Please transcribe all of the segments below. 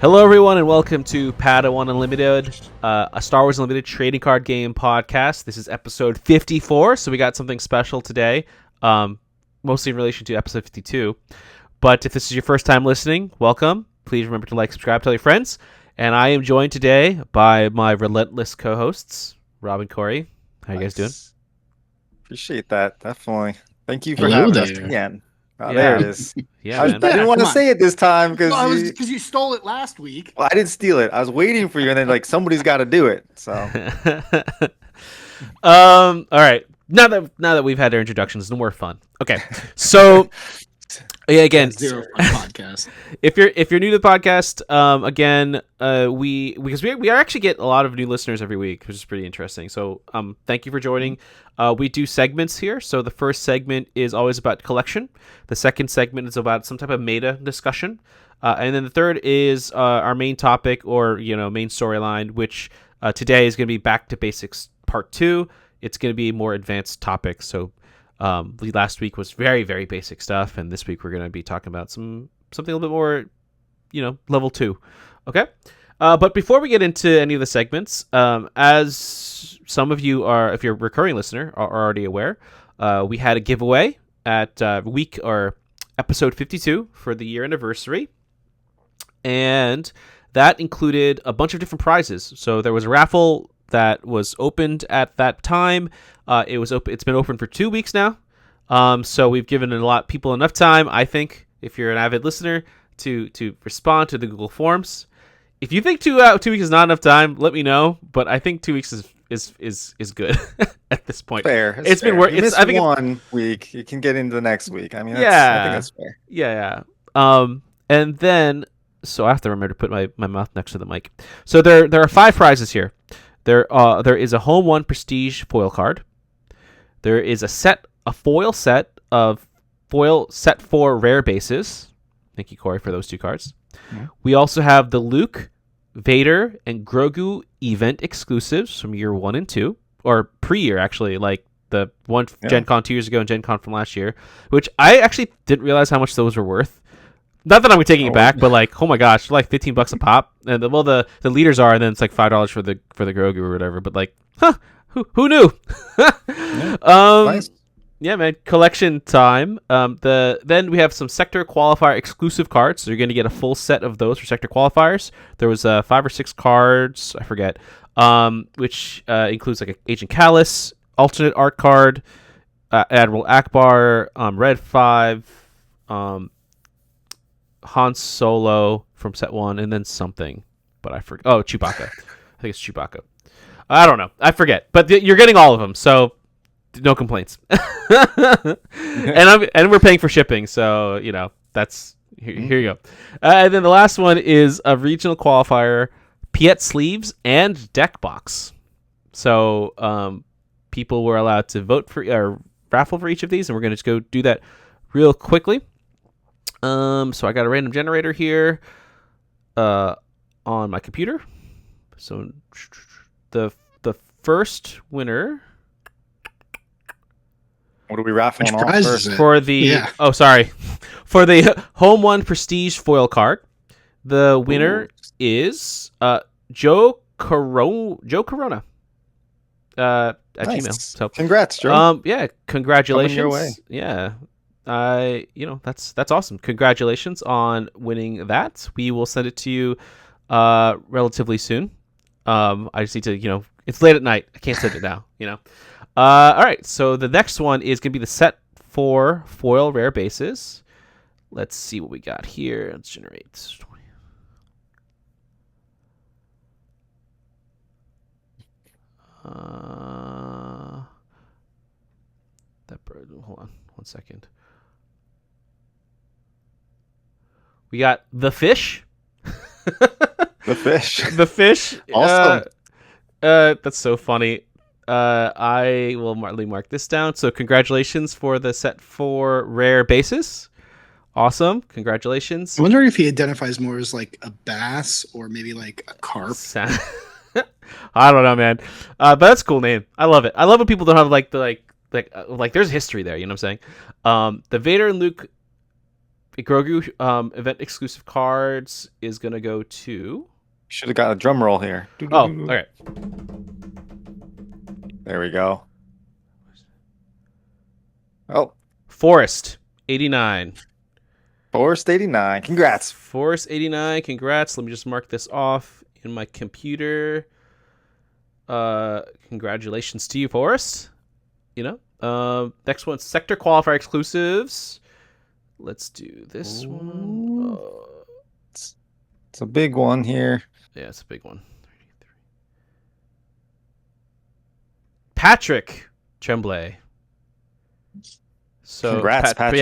Hello, everyone, and welcome to Padawan Unlimited, a Star Wars Unlimited trading card game podcast. This is episode 54, so we got something special today, mostly in relation to episode 52. But if this is your first time listening, welcome. Please remember to like, subscribe, tell your friends. And I am joined today by my relentless co-hosts, Rob and Corey. How you guys doing? Appreciate that, definitely. Thank you for Hello having us there. again. Oh, Yeah. there it is. Yeah, I man. didn't want to come on. say it this time because Because you stole it last week. I didn't steal it. I was waiting for you, and then somebody's got to do it. So All right. Now that we've had our introductions, no more fun. Okay. So yeah, again, Zero Fun podcast. if you're new to the podcast, again, we actually get a lot of new listeners every week, which is pretty interesting. So thank you for joining. We do segments here. So the first segment is always about collection. The second segment is about some type of meta discussion. And then the third is our main topic or main storyline, which today is going to be Back to Basics Part 2. It's going to be more advanced topics. So last week was very, very basic stuff, and this week we're going to be talking about something a little bit more, level 2. Okay? But before we get into any of the segments, as some of you are, if you're a recurring listener, are already aware, we had a giveaway at week or episode 52 for the year anniversary, and that included a bunch of different prizes. So there was a raffle that was opened at that time. It was open. It's been open for 2 weeks now. So we've given people enough time, I think, if you're an avid listener, to respond to the Google Forms. If you think 2 weeks is not enough time, let me know. But I think 2 weeks is good at this point. fair. It's fair. been working. You miss one week, you can get into the next week. I mean, I think that's fair. Yeah. And then, so I have to remember to put my mouth next to the mic. So there are 5 prizes here. There is a Home 1 Prestige foil card. There is a foil set of set 4 rare bases. Thank you, Corey, for those 2 cards. Mm-hmm. We also have the Luke, Vader, and Grogu event exclusives from year 1 and 2, or pre-year actually, like the one Gen Con 2 years ago and Gen Con from last year, which I actually didn't realize how much those were worth. Not that I'm taking it back, but like, oh my gosh, like $15 a pop, and the leaders are, and then it's like $5 for the Grogu or whatever. But like, who knew? Nice. Yeah, man, collection time. Then we have some sector qualifier exclusive cards. So you're going to get a full set of those for sector qualifiers. There was 5 or 6 cards, I forget, which includes like Agent Callus, alternate art card, Admiral Akbar, Red 5, Han Solo from set 1, and then something, but I forget. Oh, Chewbacca. I think it's Chewbacca. I don't know. I forget. But you're getting all of them, so no complaints. and we're paying for shipping, so that's here you go. And then the last one is a regional qualifier, Piet sleeves and deck box. So people were allowed to vote for or raffle for each of these, and we're going to just go do that real quickly. So I got a random generator here on my computer. So the first winner. What are we raffling off first? For the for the Home 1 Prestige foil card, the winner is Joe Corona at Nice. Gmail. So Congrats, Joe. yeah, congratulations. Coming your way. Yeah. That's awesome. Congratulations on winning that. We will send it to you relatively soon. I just need to, it's late at night. I can't send it now, all right, so the next one is going to be the set 4 foil rare bases. Let's see what we got here. Let's generate. Hold on 1 second. We got the fish. The fish. The fish. Awesome. That's so funny. I will mark this down. So congratulations for the set 4 rare bases. Awesome. Congratulations. I wonder if he identifies more as like a bass or maybe like a carp. I don't know, man. But that's a cool name. I love it. I love when people don't have like there's history there. You know what I'm saying? The Vader and Luke Grogu event exclusive cards is gonna go to. Should have got a drum roll here. Oh, okay. There we go. Oh, Forest 89. Forest 89. Congrats. Forest 89. Congrats. Let me just mark this off in my computer. Congratulations to you, Forest. Next one, sector qualifier exclusives. Let's do this one. It's a big one here. Yeah, it's a big one. Patrick Tremblay. So congrats, Patrick.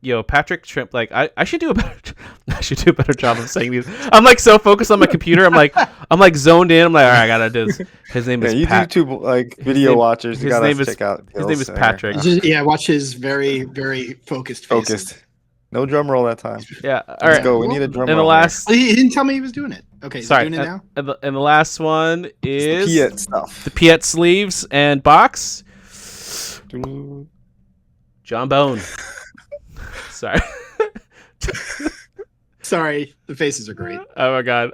Yeah, Patrick Tremblay. Like I should do a better. I should do a better job of saying these. I'm like so focused on my computer. I'm like zoned in. I'm like, all right, I gotta do this. His name is YouTube like video watchers. You gotta check out. His name is Patrick. Watch his very, very focused faces. Focused. No drum roll that time. Yeah. All Let's right. go. We need a drum roll. And the last. He didn't tell me he was doing it. Okay. Sorry. Doing it now? And the last one is the Piet stuff. The Piet sleeves and box. John Bone. Sorry. Sorry. The faces are great. Oh my god.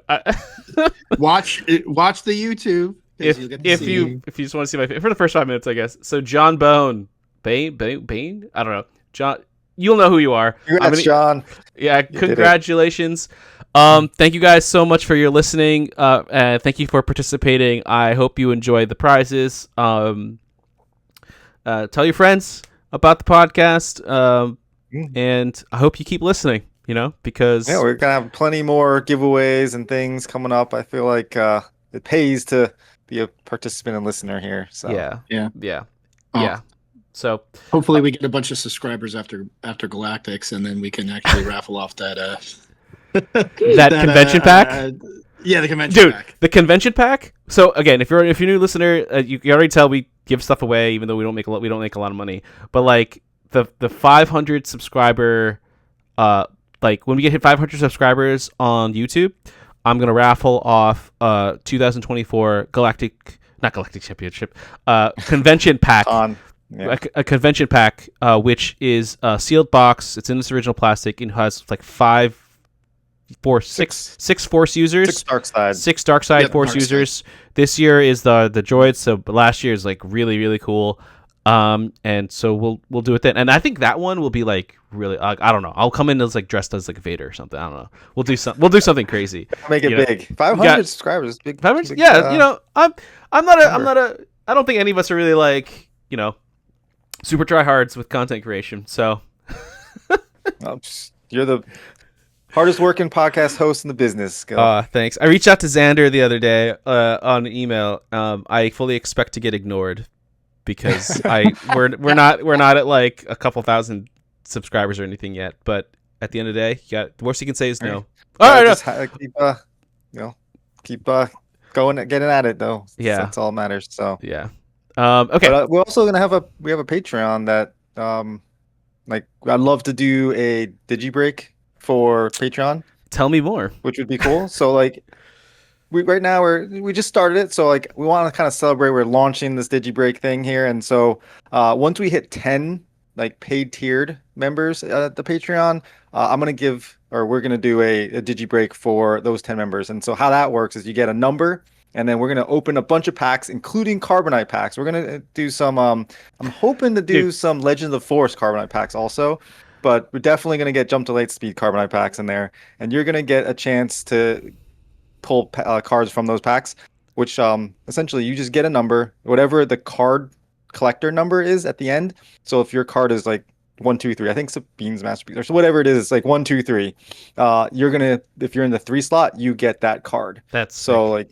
Watch the YouTube. If you just want to see my face for the first 5 minutes, I guess. So John Bone, Bane. I don't know. John, you'll know who you are. Congrats, John. Yeah, congratulations. Thank you guys so much for your listening. And thank you for participating. I hope you enjoy the prizes. Tell your friends about the podcast. And I hope you keep listening. Because we're gonna have plenty more giveaways and things coming up. I feel like it pays to be a participant and listener here. So yeah. So hopefully we get a bunch of subscribers after Galactics, and then we can actually raffle off that that convention pack. Yeah, the convention pack. The convention pack. So again, if you're a new listener, you can already tell we give stuff away, even though we don't make a lot of money. But like the 500 subscriber, like when we get 500 subscribers on YouTube, I'm gonna raffle off 2024 not Galactic Championship, convention pack. A convention pack, which is a sealed box. It's in its original plastic and has like six Force users, six dark side Force users. This year is the droids, so last year is like really really cool. And so we'll do it then, and I think that one will be like really. I don't know. I'll come in as like dressed as like Vader or something. I don't know. We'll do something crazy. Make it big. 500 subscribers, big. 500. Yeah, I'm not a. I don't think any of us are really like super tryhards with content creation. So you're the hardest working podcast host in the business. Thanks. I reached out to Xander the other day on an email. I fully expect to get ignored because we're not at like a couple thousand subscribers or anything yet. But at the end of the day, the worst you can say is no. All right, keep going, getting at it though. Yeah, that's all that matters. So yeah. Okay. But, we're also gonna have a Patreon that like I'd love to do a digi break for Patreon. Tell me more. Which would be cool. So like we just started it, so like we want to kind of celebrate. We're launching this digi break thing here, and so once we hit 10 like paid tiered members at the Patreon, we're gonna do a digi break for those 10 members. And so how that works is you get a number. And then we're going to open a bunch of packs, including Carbonite packs. We're going to do some, I'm hoping to do some Legend of the Force Carbonite packs also. But we're definitely going to get Jump to Late Speed Carbonite packs in there. And you're going to get a chance to pull cards from those packs, which essentially you just get a number, whatever the card collector number is at the end. So if your card is like 1, 2, 3, I think Sabine's Masterpiece, or so whatever it is, it's like 1, 2, 3. You're going to, if you're in the 3 slot, you get that card. That's so sick. Like,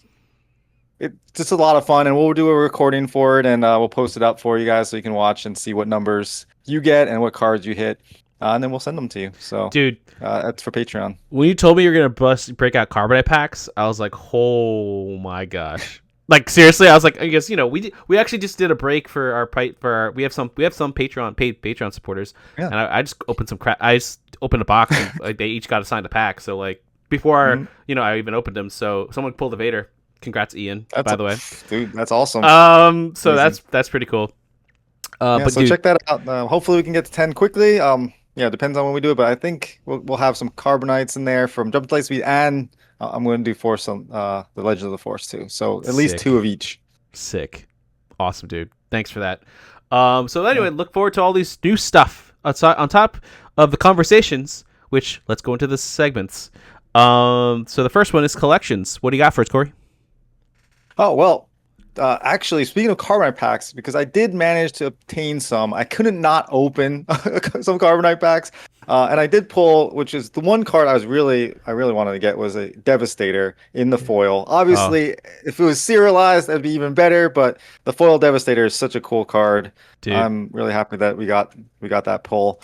it's just a lot of fun, and we'll do a recording for it, and we'll post it up for you guys so you can watch and see what numbers you get and what cards you hit, and then we'll send them to you. So, dude, that's for Patreon. When you told me you're gonna break out Carbonite packs, I was like, oh my gosh! Like seriously, I was like, I guess we actually just did a break for we have some paid Patreon supporters, and I just opened some crap. I just opened a box, and like they each got assigned a pack. So like before I even opened them, so someone pulled the Vader. Congrats, Ian. By the way, dude, that's awesome. So amazing. That's pretty cool. But check that out. Hopefully, we can get to 10 quickly. Yeah, it depends on when we do it, but I think we'll have some Carbonites in there from Jump Light Speed, and I'm going to do Force on the Legend of the Force too. So at least two Sick. of each. Sick. Awesome, dude. Thanks for that. So Yeah. anyway, look forward to all these new stuff on top of the conversations, which let's go into the segments. So the first one is collections. What do you got for us, Corey? Oh, well, actually, speaking of Carbonite packs, because I did manage to obtain some, I couldn't not open some Carbonite packs. And I did pull, which is the one card I really wanted to get was a Devastator in the foil. Oh, Obviously, if it was serialized, that'd be even better, but the foil Devastator is such a cool card. dude. I'm really happy that we got that pull.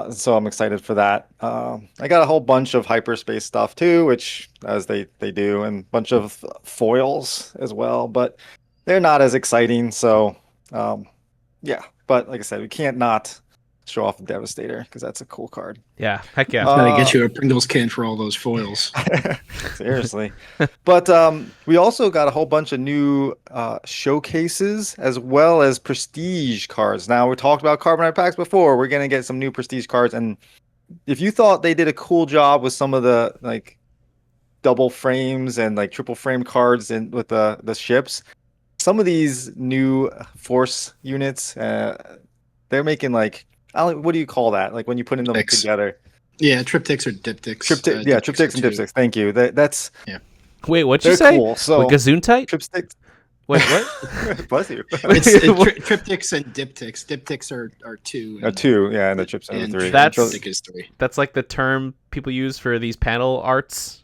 So I'm excited for that. I got a whole bunch of hyperspace stuff too, which as they do, and a bunch of foils as well, but they're not as exciting. So um, yeah, but like I said, we can't not show off the Devastator because that's a cool card. Yeah. Heck yeah. Gotta get you a Pringles can for all those foils. Seriously. But we also got a whole bunch of new showcases as well as prestige cards. Now, we talked about Carbonite packs before. We're going to get some new prestige cards. And if you thought they did a cool job with some of the like double frames and like triple frame cards and with the ships, some of these new force units, they're making like, what do you call that? Like when you put them Triptychs. together. Yeah, triptychs or diptychs. Triptychs and diptychs. Thank you. That's Wait, what'd you they're say? cool. So With Gesundheit? tripsticks. Wait, what? Bless you. Triptychs and diptychs. Diptychs are two. Two, yeah, and the chips are and three. That's- triptych is three. That's like the term people use for these panel arts.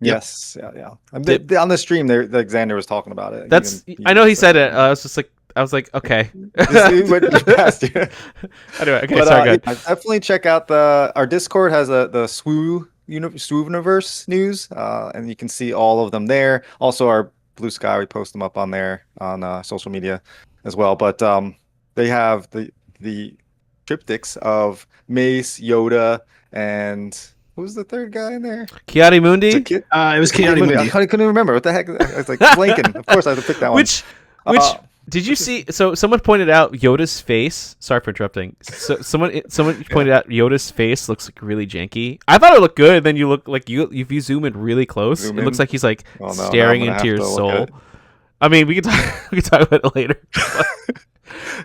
Yes, yeah. Dip- On the stream, there, Xander was talking about it. That's. I know he said it. I was like, okay. This went past you. Anyway, okay, But sorry, go ahead. yeah, definitely check out our Discord has the SWU universe news, and you can see all of them there. Also, our Blue Sky, we post them up on there on social media as well. But they have the triptychs of Mace, Yoda, and who's the third guy in there? Kiadi It's a Mundi, kid. It was Keanu I Mundi. couldn't even remember what the heck. I was like blanking. Of course, I had to pick that one. which did you see? So someone pointed out Yoda's face. Sorry for interrupting. So someone pointed out Yoda's face looks like really janky. I thought it looked good. Then you look like if you zoom in really close, Zoom it looks in? like he's like Oh, no, staring now I'm gonna into your have to look at soul. it. I mean, we can talk about it later.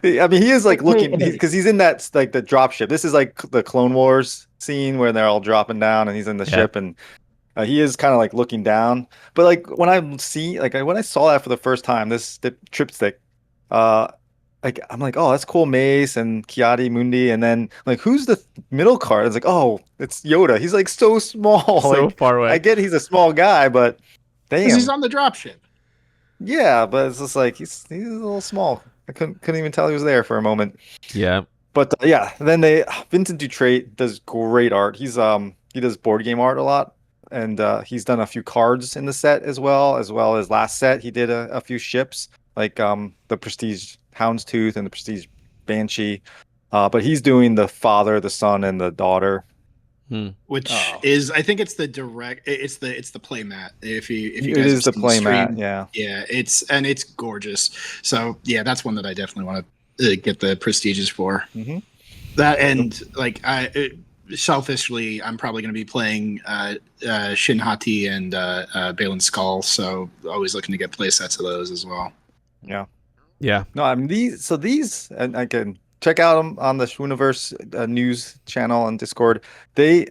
I mean, he is like looking because he's in that like the drop ship. This is like the Clone Wars scene where they're all dropping down and he's in the Yeah. ship, and he is kind of like looking down. But like when I saw that for the first time, this triptych, like I'm like, oh, that's cool, Mace and Kiadi Mundi, and then like who's the middle card? It's like, oh, it's Yoda. He's like so small. So like, far away. I get he's a small guy, but damn, Because he's on the dropship. yeah, but it's just like he's a little small. I couldn't even tell he was there for a moment. Yeah. But yeah, then Vincent Dutrait does great art. He does board game art a lot, and he's done a few cards in the set as well as last set he did a few ships like the Prestige Houndstooth and the Prestige Banshee. But he's doing the father, the son, and the daughter. Which Oh. is, I think it's the play mat. If you It guys is have the seen play stream. mat, yeah. Yeah, it's gorgeous. So yeah, that's one that I definitely want to get the prestiges for. Mm-hmm. That and like selfishly, I'm probably going to be playing Shin Hati and Balin Skull. So always looking to get play sets of those as well. Yeah. Yeah. No, I mean these, and I can check out them on the Shwooniverse news channel on Discord. They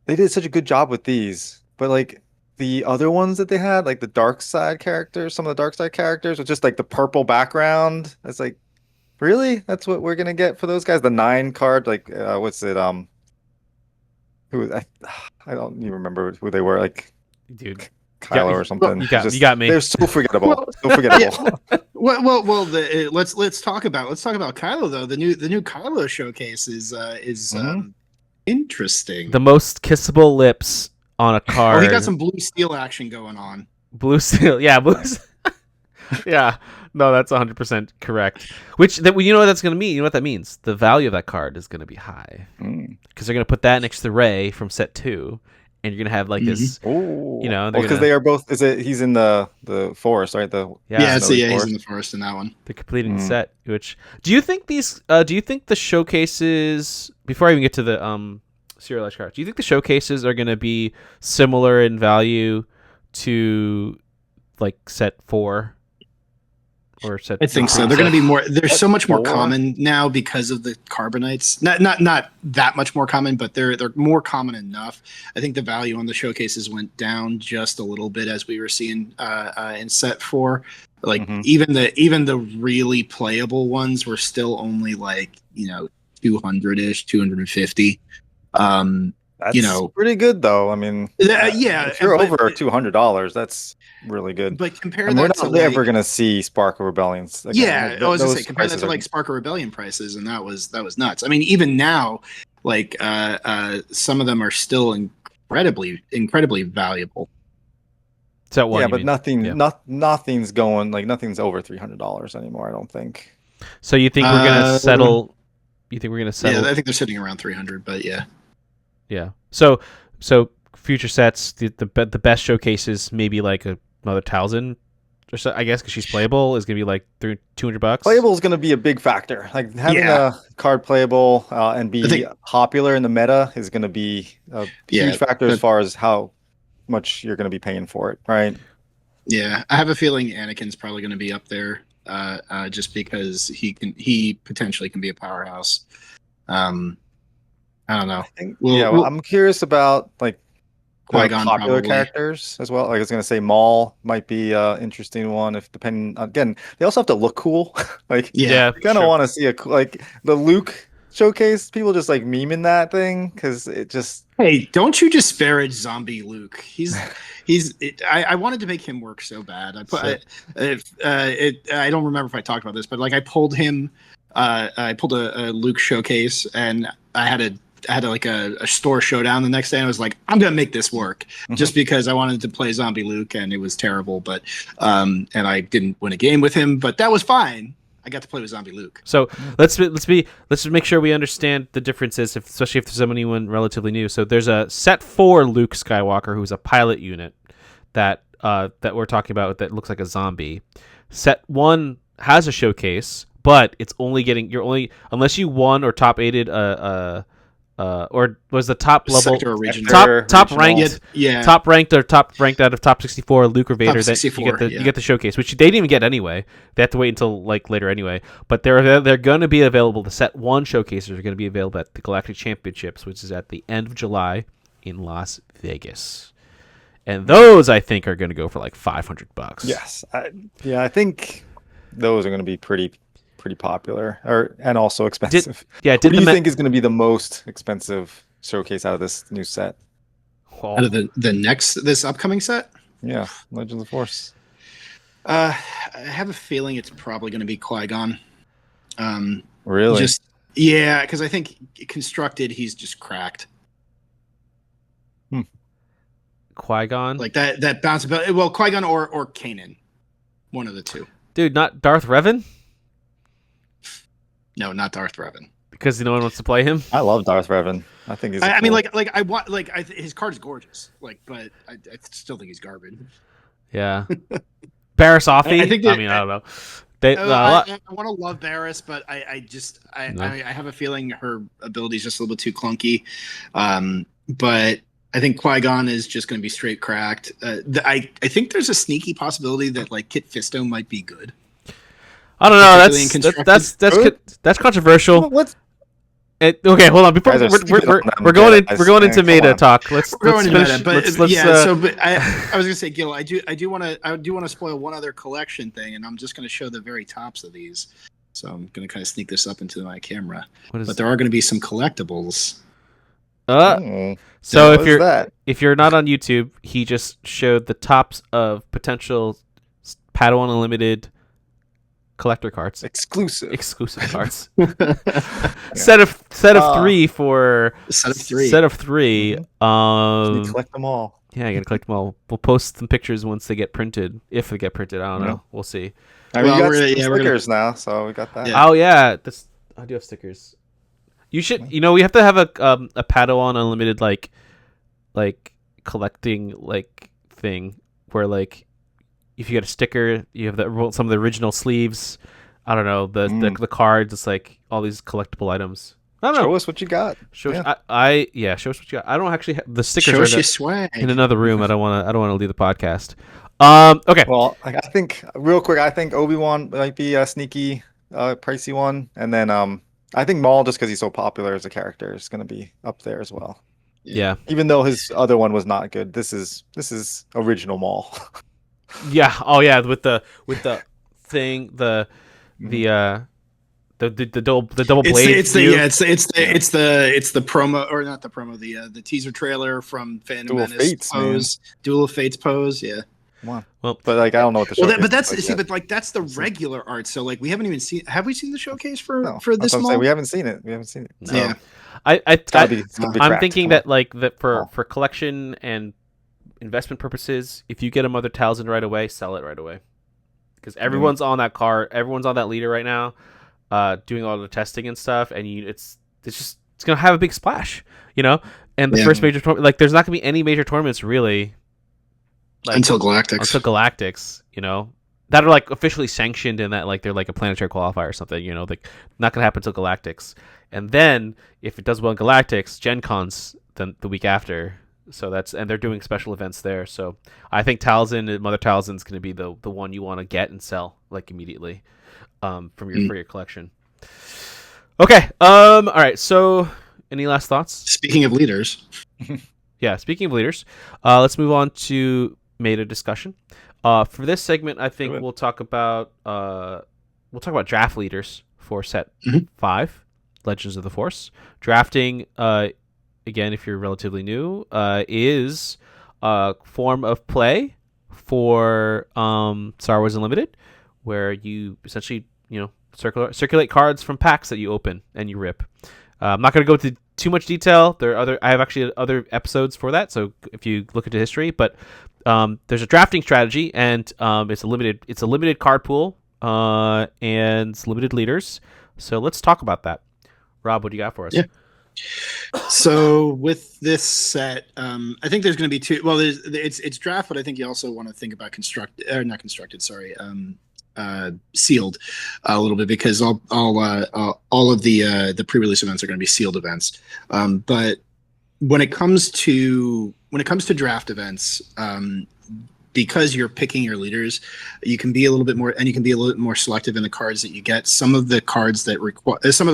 did such a good job with these, but like the other ones that they had, like the dark side characters, some of the dark side characters with just like the purple background. It's like, really? That's what we're gonna get for those guys? The 9 card, like what's it? I don't even remember who they were, like Dude. Kylo or something. You got me. They're so forgettable. So forgettable. Well. Let's talk about Kylo though. The new Kylo showcase is interesting. The most kissable lips on a card. Oh, he got some blue steel action going on. Blue steel. Yeah, blue. Yeah. No, that's 100% correct. You know what that's going to mean? You know what that means? The value of that card is going to be high. Mm. Because they're going to put that next to Rey from set 2. and you're gonna have like this. Ooh. You know, because they are both. He's in the forest, right? Yeah, he's forest. in the forest in that one. They're completing the set. Which do you think these? Do you think the showcases? Before I even get to the serialized cards, do you think the showcases are gonna be similar in value to like set 4? Or set I think so. They're going to be more. They're so much more common now because of the carbonites. Not that much more common, but they're more common enough. I think the value on the showcases went down just a little bit as we were seeing in set 4. Like even the really playable ones were still only like 200-ish, 250. That's pretty good though. I mean, if you're over $200, that's really good. But compare we're that not to ever gonna see Spark of Rebellions again. I was gonna say compare that to like Spark of Rebellion prices, and that was nuts. I mean, even now, like some of them are still incredibly valuable. Set 1, but nothing's going like nothing's over $300 anymore. I don't think. So you think we're gonna settle? You think we're gonna settle? Yeah, I think they're sitting around 300, but yeah. Yeah. So future sets, the best showcases, maybe like another 1,000 or so, I guess, because she's playable, is gonna be like $200. Playable is gonna be a big factor. Like having a card playable and be popular in the meta is gonna be a huge factor as far as how much you're gonna be paying for it, right? Yeah, I have a feeling Anakin's probably gonna be up there, just because he potentially can be a powerhouse. I don't know. I'm curious about like Qui-Gon popular probably. Characters as well. Like I was gonna say, Maul might be an interesting one. If depending again, they also have to look cool. Like you kind of want to see like the Luke showcase. People just like memeing that thing because it just. Hey, don't you disparage zombie Luke? I wanted to make him work so bad. I don't remember if I talked about this, but like I pulled him. I pulled a Luke showcase, and I had a store showdown the next day, and I was like, I'm gonna make this work just because I wanted to play zombie Luke, and it was terrible, but and I didn't win a game with him, but that was fine. I got to play with zombie Luke. So let's make sure we understand the differences, especially if there's anyone relatively new. So there's a set 4 Luke Skywalker who's a pilot unit that we're talking about that looks like a zombie. Set 1 has a showcase, but it's only unless you won or top 8'd or was the top level top ranked out of top 64 Luke or Vader, then you get the showcase, which they didn't even get anyway. They have to wait until like later anyway. But they're going to be available. The set 1 showcases are going to be available at the Galactic Championships, which is at the end of July in Las Vegas. And those I think are going to go for like $500. Yes, I think those are going to be pretty popular and also expensive. What do you think is going to be the most expensive showcase out of this new set? Out of this upcoming set? Yeah, Legends of the Force. I have a feeling it's probably going to be Qui-Gon. Really? Because I think constructed, he's just cracked. Qui-Gon? Like that bounce ability. Well, Qui-Gon or Kanan. One of the two. Dude, not Darth Revan? No, not Darth Revan. Because no one wants to play him. I love Darth Revan. I think he's. His card's gorgeous. Like, but I still think he's garbage. Yeah. Barriss Offee. I don't know. I want to love Barriss, but I have a feeling her ability is just a little bit too clunky. But I think Qui-Gon is just going to be straight cracked. I think there's a sneaky possibility that like Kit Fisto might be good. I don't know. That's controversial. Okay, hold on. Before we're going into meta talk. Let's finish. I was gonna say, Gil, I do want to spoil one other collection thing, and I'm just gonna show the very tops of these. So I'm gonna kind of sneak this up into my camera. But there are gonna be some collectibles. So if you're not on YouTube, he just showed the tops of potential Padawan Unlimited collector cards, exclusive cards. Set of 3 for set of 3. You collect them all. Yeah, I gotta collect them all. We'll post some pictures once they get printed. If they get printed, I don't know. We'll see. We got stickers now, so we got that. Yeah. Oh yeah, I do have stickers. You should, we have to have a Padawan Unlimited like collecting like thing where like if you get a sticker, you have some of the original sleeves. I don't know the cards. It's like all these collectible items. I don't know. Show us what you got. Show us what you got. I don't actually the stickers Show are us your swag. in another room. I don't want to leave the podcast. Okay. Well, I think real quick, I think Obi-Wan might be a sneaky, pricey one, and then I think Maul, just because he's so popular as a character, is going to be up there as well. Yeah. Even though his other one was not good, this is original Maul. Yeah. Oh yeah. With the thing, the double blade. It's the promo, or not the promo, the teaser trailer from Phantom Duel of Menace Fates, pose, Duel of Fates pose. Yeah. Wow. Well, but like I don't know what the showcase But that's is like yet. but like that's the regular art. So like we haven't even seen. Have we seen the showcase for No, for that's this what I'm saying. Maul? We haven't seen it. No. Yeah. It's gotta be I'm cracked. thinking that like that Oh. for collection and investment purposes, if you get a Mother Talzin right away, sell it right away, because everyone's on that car, everyone's on that leader right now, doing all the testing and stuff, and it's gonna have a big splash, you know. And the first major tournament, like there's not gonna be any major tournaments really, like, until Galactics. until Galactics, you know, that are like officially sanctioned and that like they're like a planetary qualifier or something, you know, like not gonna happen until Galactics. And then if it does well in Galactics, Gen Con's then the week after. So and they're doing special events there. So I think Mother Talzin's going to be the one you want to get and sell like immediately, for your collection. Okay. All right. So any last thoughts? Speaking of leaders, Yeah. Speaking of leaders, let's move on to meta discussion. For this segment, I think we'll talk about draft leaders for set 5, Legends of the Force. Drafting, again, if you're relatively new, is a form of play for Star Wars Unlimited, where you essentially, circulate cards from packs that you open and you rip. I'm not going to go into too much detail. I have actually other episodes for that, so if you look into history, but there's a drafting strategy, and it's a limited card pool, and it's limited leaders. So let's talk about that. Rob, what do you got for us? Yeah. So with this set, I think there's going to be two. Well, it's draft, but I think you also want to think about sealed a little bit, because all of the pre-release events are going to be sealed events. But when it comes to draft events, because you're picking your leaders, you can be a little bit more selective in the cards that you get. Some of the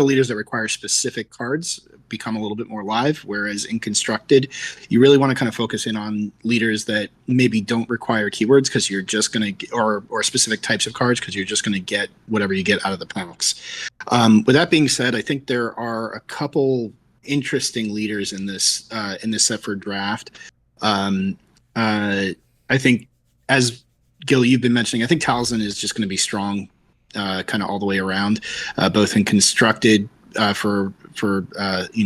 leaders that require specific cards become a little bit more live, whereas in constructed, you really want to kind of focus in on leaders that maybe don't require keywords, because you're just going to, or specific types of cards, because you're just going to get whatever you get out of the packs. With that being said, I think there are a couple interesting leaders in this set for draft. I think, as Gil, you've been mentioning, I think Talzin is just going to be strong, kind of all the way around, both in constructed for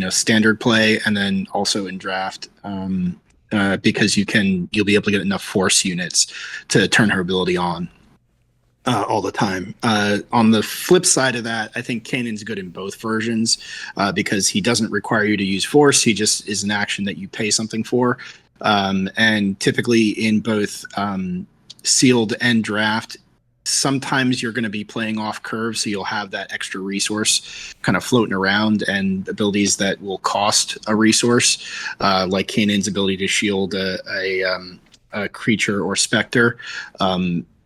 standard play, and then also in draft, because you'll be able to get enough force units to turn her ability on all the time. On the flip side of that, I think Kanan's good in both versions, because he doesn't require you to use force. He just is an action that you pay something for. And typically in both sealed and draft, sometimes you're going to be playing off curve, so you'll have that extra resource kind of floating around, and abilities that will cost a resource, like Kanan's ability to shield a creature or specter,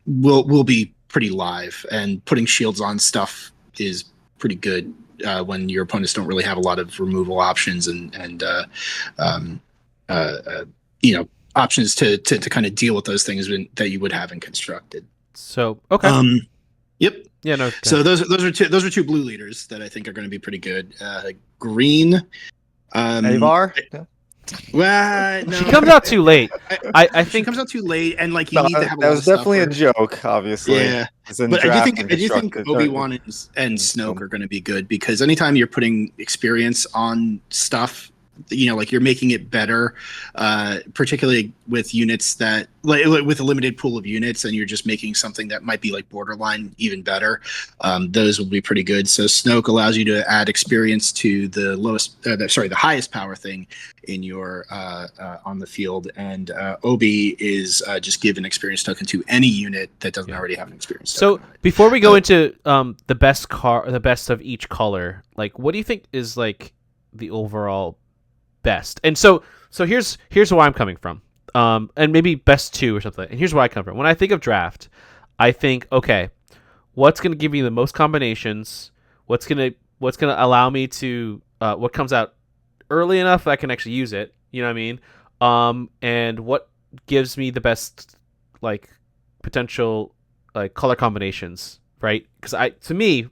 will be pretty live, and putting shields on stuff is pretty good when your opponents don't really have a lot of removal options and options to kind of deal with those things that you would have in constructed. So okay. Yep. Yeah. No. So those are two blue leaders that I think are going to be pretty good. Green. Avar? No. Well, no. She comes out too late. I think she comes out too late, and like you need to have. That was definitely a joke, obviously. Yeah, but I do think Obi-Wan and Snoke are going to be good, because anytime you're putting experience on stuff, like you're making it better, particularly with units that like with a limited pool of units, and you're just making something that might be like borderline even better. Those will be pretty good. So Snoke allows you to add experience to the the highest power thing in your on the field, and Obi is just give an experience token to any unit that doesn't already have an experience so token. before we go into the best of each color, like what do you think is like the overall best? And so here's where I'm coming from, and maybe best two or something. And here's where I come from. When I think of draft, I think, okay, what's going to give me the most combinations? What's gonna allow me to what comes out early enough that I can actually use it? You know what I mean? And what gives me the best like potential like color combinations, right? Because to me,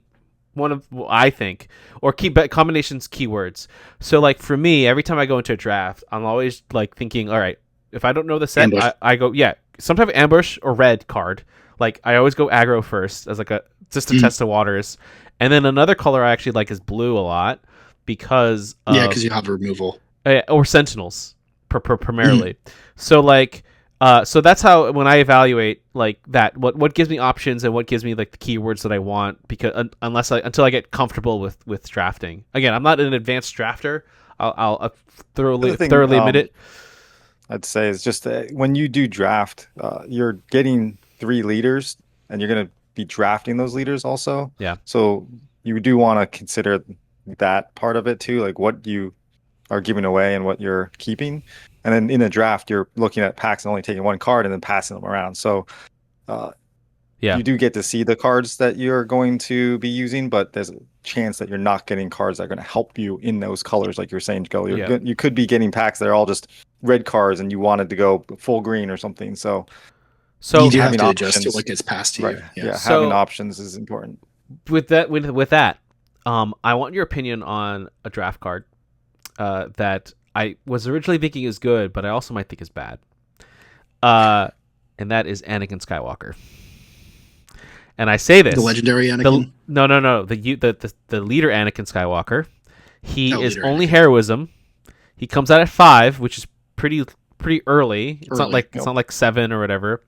one of I think or combinations keywords. So like for me, every time I go into a draft, I'm always like thinking, all right, if I don't know the set, I go some type of ambush or red card. Like I always go aggro first as like a just to test the waters, and then another color I actually like is blue a lot because because you have removal or sentinels primarily. So like. So that's how when I evaluate like that, what gives me options and what gives me like the keywords that I want, because until I get comfortable with drafting. Again, I'm not an advanced drafter. I'll thoroughly admit it. I'd say is just when you do draft, you're getting 3 leaders, and you're going to be drafting those leaders also. Yeah. So you do want to consider that part of it too, like what you are giving away and what you're keeping. And then in a draft, you're looking at packs and only taking 1 card and then passing them around. So you do get to see the cards that you're going to be using, but there's a chance that you're not getting cards that are going to help you in those colors, like you're saying, Joe. You could be getting packs that are all just red cards and you wanted to go full green or something. So you do have to adjust to what gets passed to you. Yeah, having options is important. With that, I want your opinion on a draft card that I was originally thinking is good, but I also might think is bad. And that is Anakin Skywalker. And I say this: the legendary Anakin. No. The leader Anakin Skywalker. He is only heroism. He comes out at 5, which is pretty early. It's not like 7 or whatever.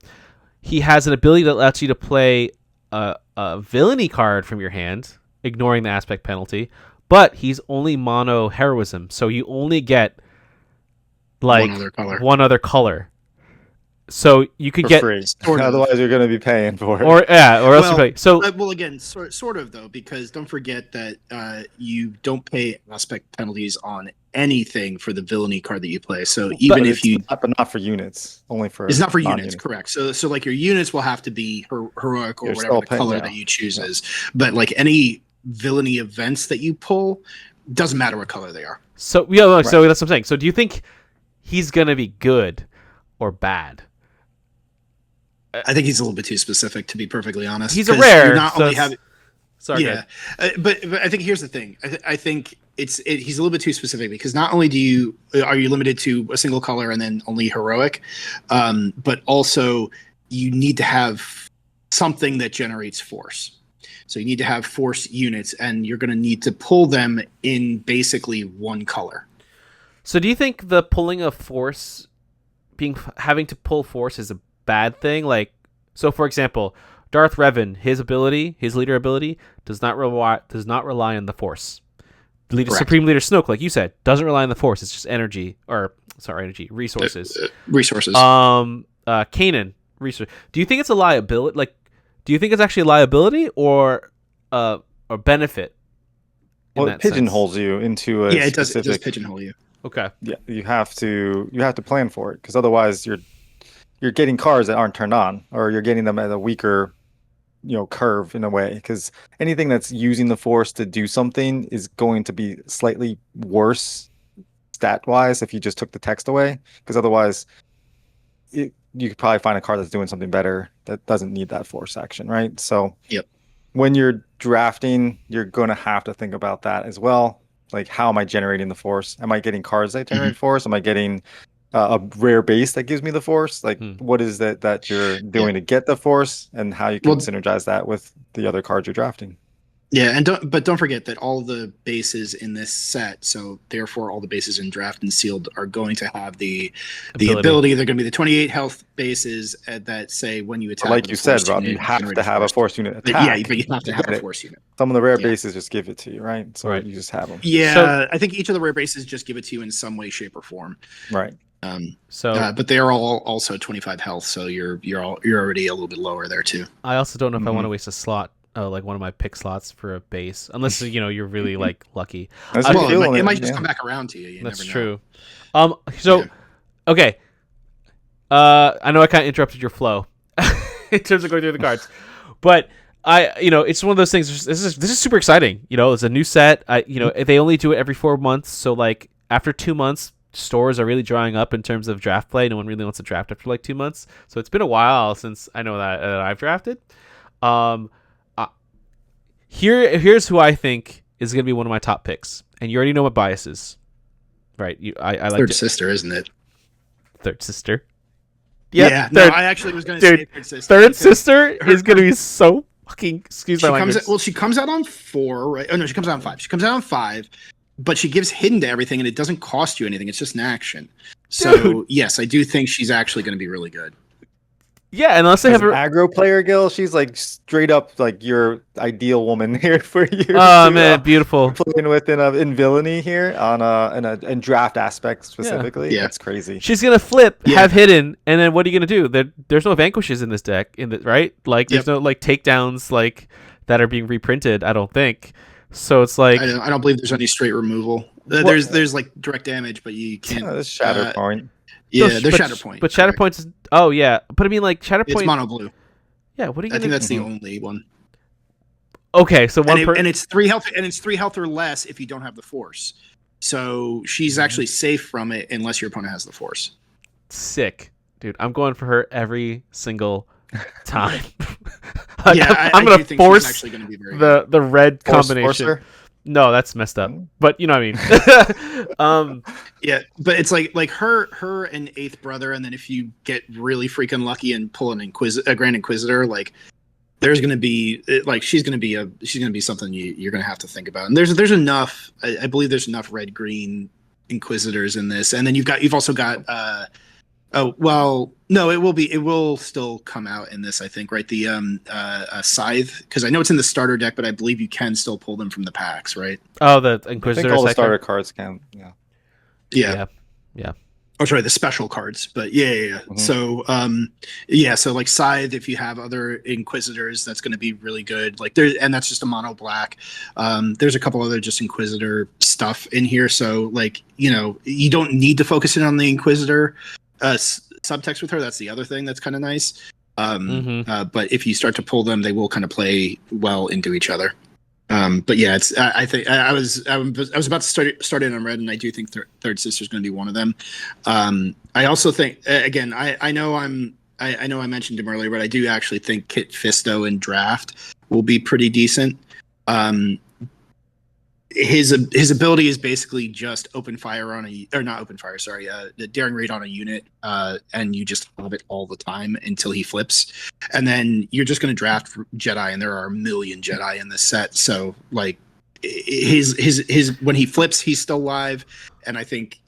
He has an ability that lets you to play a villainy card from your hand, ignoring the aspect penalty. But he's only mono heroism, so you only get like one other color. So you could get free. Otherwise you're going to be paying for it. Or else you pay. So again, sort of though, because don't forget that you don't pay aspect penalties on anything for the villainy card that you play. So even if you but not for units, only for it's not for units, correct? So like your units will have to be heroic or whatever the color that you choose is. But like any villainy events that you pull, doesn't matter what color they are. So so that's what I'm saying. So do you think he's gonna be good or bad? I think he's a little bit too specific, to be perfectly honest. He's a rare. Sorry. Yeah, but I think here's the thing. I think he's a little bit too specific, because not only are you limited to a single color and then only heroic, but also you need to have something that generates force. So you need to have force units, and you're going to need to pull them in basically 1 color. So do you think the pulling of force, having to pull force, is a bad thing? Like, so for example, Darth Revan, his leader ability, does not rely on the force. Supreme Leader Snoke, like you said, doesn't rely on the force. It's just resources. Resources. Kanan, resource. Do you think it's a liability? Like, do you think it's actually a liability or a benefit? Well, it pigeonholes you into a it specific. does pigeonhole you. Okay. Yeah, you have to plan for it, because otherwise you're getting cards that aren't turned on, or you're getting them at a weaker, curve in a way. Because anything that's using the force to do something is going to be slightly worse stat wise if you just took the text away. Because otherwise, you could probably find a card that's doing something better that doesn't need that force action, right? So when you're drafting, you're going to have to think about that as well. Like, how am I generating the force? Am I getting cards that generate force? Am I getting a rare base that gives me the force? Like, what is that you're doing to get the force, and how you can synergize that with the other cards you're drafting? Yeah, and don't forget that all the bases in this set, so therefore all the bases in draft and sealed are going to have the ability. They're going to be the 28 health bases that say when you attack. Like you said, Rob, you have to have a force unit attack. But you have to have a force unit. Some of the rare bases just give it to you, right? So you just have them. Yeah, so, I think each of the rare bases just give it to you in some way, shape, or form. Right. But they are all also 25 health, so you're already a little bit lower there too. I also don't know if I want to waste a slot. Like one of my pick slots for a base, unless you're really like lucky. It might just come back around to you. That's true. Okay. I know I kind of interrupted your flow in terms of going through the cards, but it's one of those things. This is super exciting. It's a new set. They only do it every 4 months, so like after 2 months, stores are really drying up in terms of draft play. No one really wants to draft after like 2 months, so it's been a while since I know that I've drafted. Here's who I think is going to be one of my top picks, and you already know my biases, right? I like Third Sister, isn't it? Third Sister. Yeah. No, I actually was going to say Third Sister. Third Sister is going to be so fucking. Excuse my language. She comes out on 4, right? Oh no, she comes out on 5. She comes out on 5, but she gives hidden to everything, and it doesn't cost you anything. It's just an action. So yes, I do think she's actually going to be really good. Yeah, unless they have an aggro player, Gil, she's like straight up like your ideal woman here for you. Oh man, beautiful. Playing with in villainy here in draft aspect specifically. Yeah, that's crazy. She's gonna flip, have hidden, and then what are you gonna do? There's no vanquishes in this deck, right? Like there's no like takedowns like that are being reprinted. I don't think. So it's like I don't believe there's any straight removal. There's like direct damage, but you can't. There's Shatterpoint. Yeah, there's Shatterpoint. But Shatterpoint's but I mean like Shatterpoint. It's mono blue. Yeah, what are you? I think that's the only one. Okay, so and it's 3 health, and it's 3 health or less if you don't have the force. So she's actually safe from it unless your opponent has the force. Sick, dude. I'm going for her every single time. I'm gonna force the red combination. No, that's messed up. But you know what I mean. Yeah, but it's like her and eighth brother, and then if you get really freaking lucky and pull a Grand Inquisitor, like there's gonna be she's gonna be something you're gonna have to think about. And there's enough. I believe there's enough red green Inquisitors in this, and then you've also got. Oh well, no, it will still come out in this, I think, right? The Scythe, because I know it's in the starter deck, but I believe you can still pull them from the packs, right? Oh, the Inquisitor. I think all the starter cards can. Yeah. Oh, sorry, the special cards, but yeah. Mm-hmm. So, so like Scythe, if you have other Inquisitors, that's going to be really good. Like and that's just a mono black. There's a couple other just Inquisitor stuff in here, so like you don't need to focus in on the Inquisitor. Subtext with her, that's the other thing that's kind of nice. But if you start to pull them, they will kind of play well into each other. But yeah, it's I think I was about to start in on red, and I do think Third Sister is going to be one of them. I also think again, I know I mentioned him earlier, but I do actually think Kit Fisto in draft will be pretty decent. His ability is basically just open fire the daring raid on a unit, and you just have it all the time until he flips, and then you're just going to draft Jedi, and there are a million Jedi in this set, so like his when he flips, he's still live, and I think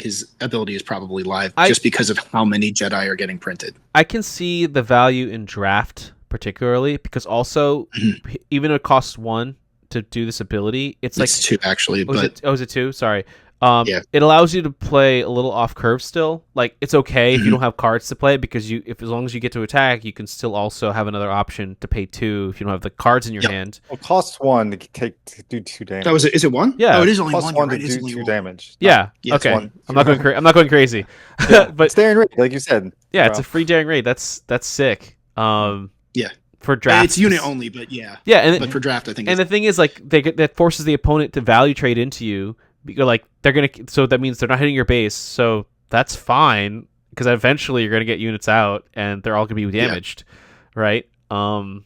his ability is probably live just because of how many Jedi are getting printed. I can see the value in draft particularly because also even though it costs 1 to do this ability, it's like 2 actually. Is it 2? Sorry. It allows you to play a little off curve still. Like it's okay if you don't have cards to play because as long as you get to attack, you can still also have another option to pay 2 if you don't have the cards in your hand. Well, it costs 1 to do 2 damage. Oh, is it 1? Yeah. Oh, it is only costs 1 to do 2 damage. Yeah. Okay. I'm not going crazy. But it's daring raid, like you said. Yeah, it's a free daring raid. That's sick. Yeah. For draft, it's unit only, but but for draft, I think. And the thing is, like, that forces the opponent to value trade into you. Because, like, so that means they're not hitting your base. So that's fine because eventually you're gonna get units out, and they're all gonna be damaged, right? I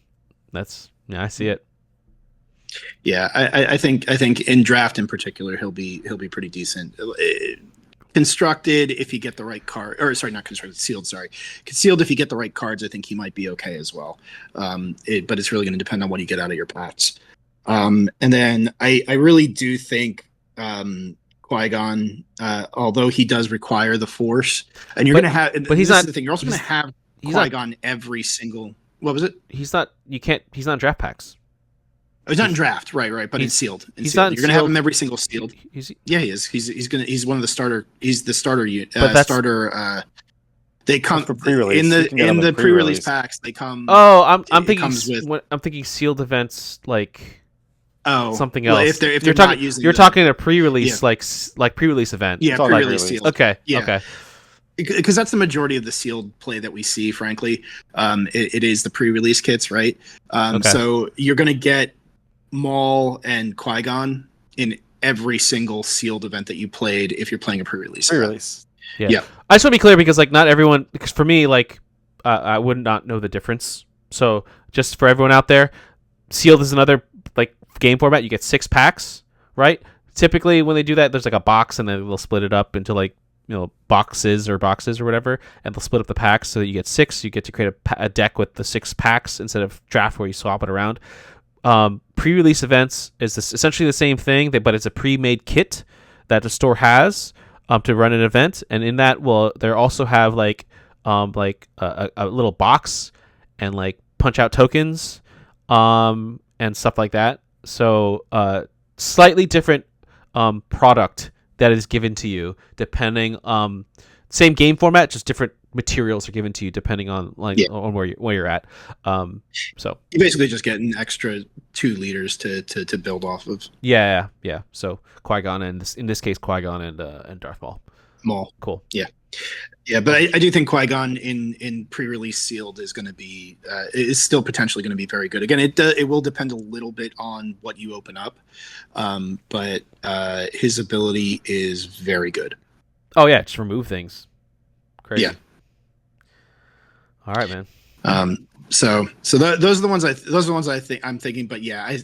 see it. Yeah, I think in draft in particular, he'll be pretty decent. Constructed, if you get the right card, or sorry, not constructed, sealed. Sorry, concealed. If you get the right cards, I think he might be okay as well. But it's really going to depend on what you get out of your packs. And then I really do think Qui-Gon, although he does require the Force, and you're going to have, but he's not. The thing. You're also going to have Qui-Gon every single. What was it? He's not. You can't. He's not in draft packs. Oh, he's not in draft, right? But it's sealed. He's sealed. not. You're gonna have him every single sealed. He is. He's one of the starter. He's the starter. Starter. They come for pre-release. in the pre-release packs. They come. Oh, I'm thinking sealed events like. Oh, something else. Well, if they're not using, you're talking a pre-release like pre-release event. Yeah, pre-release sealed. Okay. Yeah. Okay. Because that's the majority of the sealed play that we see. Frankly, it is the pre-release kits, right? So you're gonna get Maul and Qui-Gon in every single sealed event that you played if you're playing a pre-release. Yeah. I just want to be clear because like not everyone, because for me like I would not know the difference. So just for everyone out there, sealed is another like game format. You get 6 packs, right? Typically when they do that, there's like a box and then they'll split it up into like boxes or whatever, and they'll split up the packs so that you get 6. You get to create a deck with the 6 packs instead of draft where you swap it around. Pre-release events is essentially the same thing, but it's a pre-made kit that the store has to run an event, and in that, they also have like a little box and like punch out tokens, and stuff like that. So slightly different product that is given to you depending same game format, just different materials are given to you depending on on where you're at. So you basically just get an extra 2 liters to build off of. Yeah. So Qui-Gon and in this case Qui-Gon and Darth Maul. Cool. Yeah, but I do think Qui-Gon in pre-release sealed is going to be is still potentially going to be very good. Again, it will depend a little bit on what you open up, but his ability is very good. Oh yeah, just remove things. Crazy. Yeah. All right, man. So those are the ones I think I'm thinking. But yeah,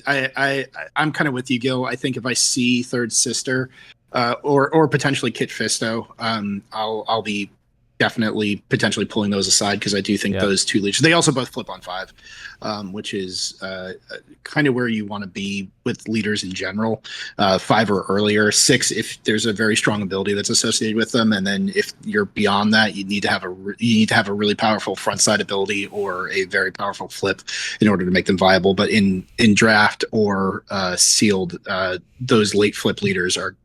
I'm kind of with you, Gil. I think if I see Third Sister, or potentially Kit Fisto, I'll be definitely potentially pulling those aside because I do think those 2 leaders. They also both flip on 5, which is kind of where you want to be with leaders in general. 5 or earlier, 6 if there's a very strong ability that's associated with them, and then if you're beyond that, you need to have a really powerful front side ability or a very powerful flip in order to make them viable. But in draft or sealed, those late flip leaders are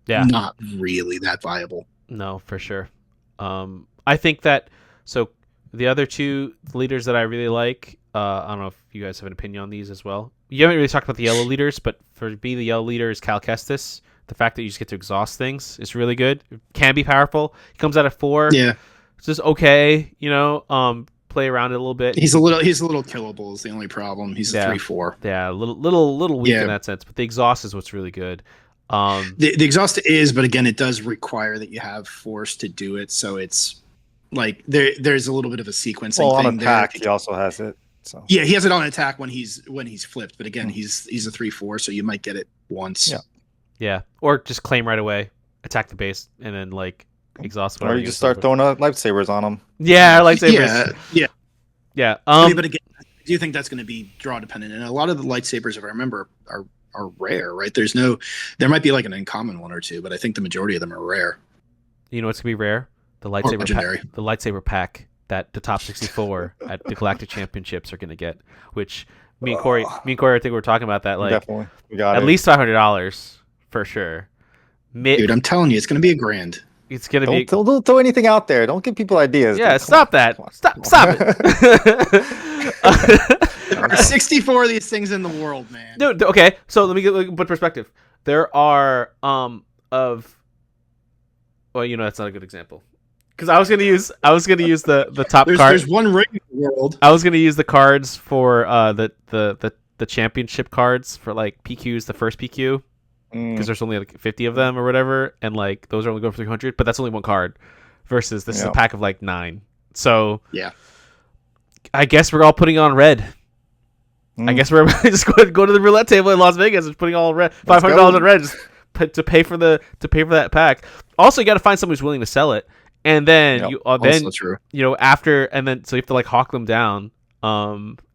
not really that viable. No, for sure. I think that the other 2 leaders that I really like, I don't know if you guys have an opinion on these as well. You haven't really talked about the yellow leaders, but for me, the yellow leader is Cal Kestis. The fact that you just get to exhaust things is really good. It can be powerful. He comes out at 4. Yeah. It's just okay, play around it a little bit. He's a little killable is the only problem. He's a 3/4. Yeah, a little weak in that sense, but the exhaust is what's really good. The exhaust is, but again, it does require that you have Force to do it. So it's like there's a little bit of a sequencing thing. On attack, he also has it. So yeah, he has it on attack when he's flipped. But again, he's a 3/4, so you might get it once. Yeah, or just claim right away, attack the base, and then like exhaust. Or you just start throwing lightsabers on them. Yeah, lightsabers. Yeah. But again, I do think that's going to be draw dependent, and a lot of the lightsabers, if I remember, are rare, right? There might be like an uncommon 1 or 2, but I think the majority of them are rare. You know what's gonna be rare? The lightsaber pack that the top 64 at the Galactic Championships are gonna get, which me and Corey, I think we were talking about that. Like, definitely, we got at least $500 for sure. Dude, I'm telling you, it's gonna be $1,000. It's gonna be. Don't throw anything out there. Don't give people ideas. Yeah, stop that. Stop it. There are 64 of these things in the world, man. No, okay. So let me put perspective. There are well, that's not a good example. Because I was gonna use the top card. There's one ring in the world. I was gonna use the cards for the championship cards for like PQs, the first PQ, because there's only like 50 of them or whatever, and like those are only going for 300, but that's only one card. Versus this is a pack of like 9. So yeah, I guess we're all putting on red. I guess we're just going to go to the roulette table in Las Vegas and putting all red, $500 on red. Just to pay for that pack. Also, you got to find someone who's willing to sell it, and then also true. after, and then so you have to like hawk them down.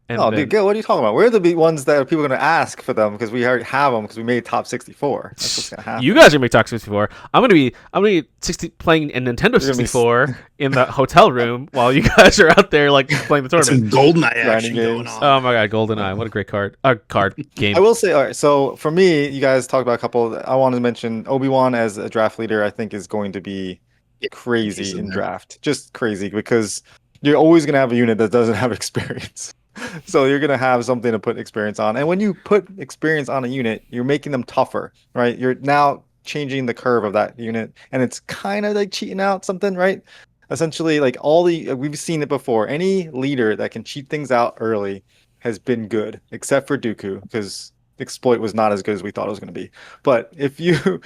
Dude, Gil, what are you talking about? We're the ones that people are going to ask for them because we already have them because we made top 64. That's what's going to happen. You guys are gonna be top 64. I'm gonna be 60 playing a Nintendo 64 in the hotel room while you guys are out there like playing the tournament. Some GoldenEye action going on. Oh my god, GoldenEye! What a great card game. I will say, all right. So for me, you guys talked about a couple. I want to mention Obi-Wan as a draft leader. I think is going to be crazy in draft, just crazy because you're always going to have a unit that doesn't have experience. So you're going to have something to put experience on. And when you put experience on a unit, you're making them tougher, right? You're now changing the curve of that unit. And it's kind of like cheating out something, right? Essentially, like we've seen it before. Any leader that can cheat things out early has been good, except for Dooku, because exploit was not as good as we thought it was going to be. But if you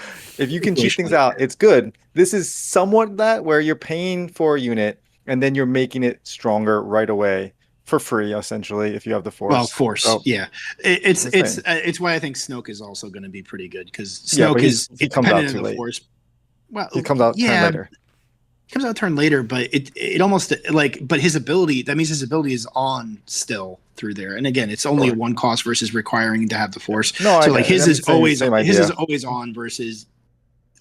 can cheat things out, it's good. This is somewhat that where you're paying for a unit and then you're making it stronger right away. For free, essentially, if you have the Force. Well, Force, yeah. It's why I think Snoke is also going to be pretty good because Snoke is independent of the Force. Well, he comes out turn later. He comes out a turn later, but it almost but his ability, that means his ability is on still through there. And again, it's only a one cost versus requiring to have the Force. No, so like his is always on versus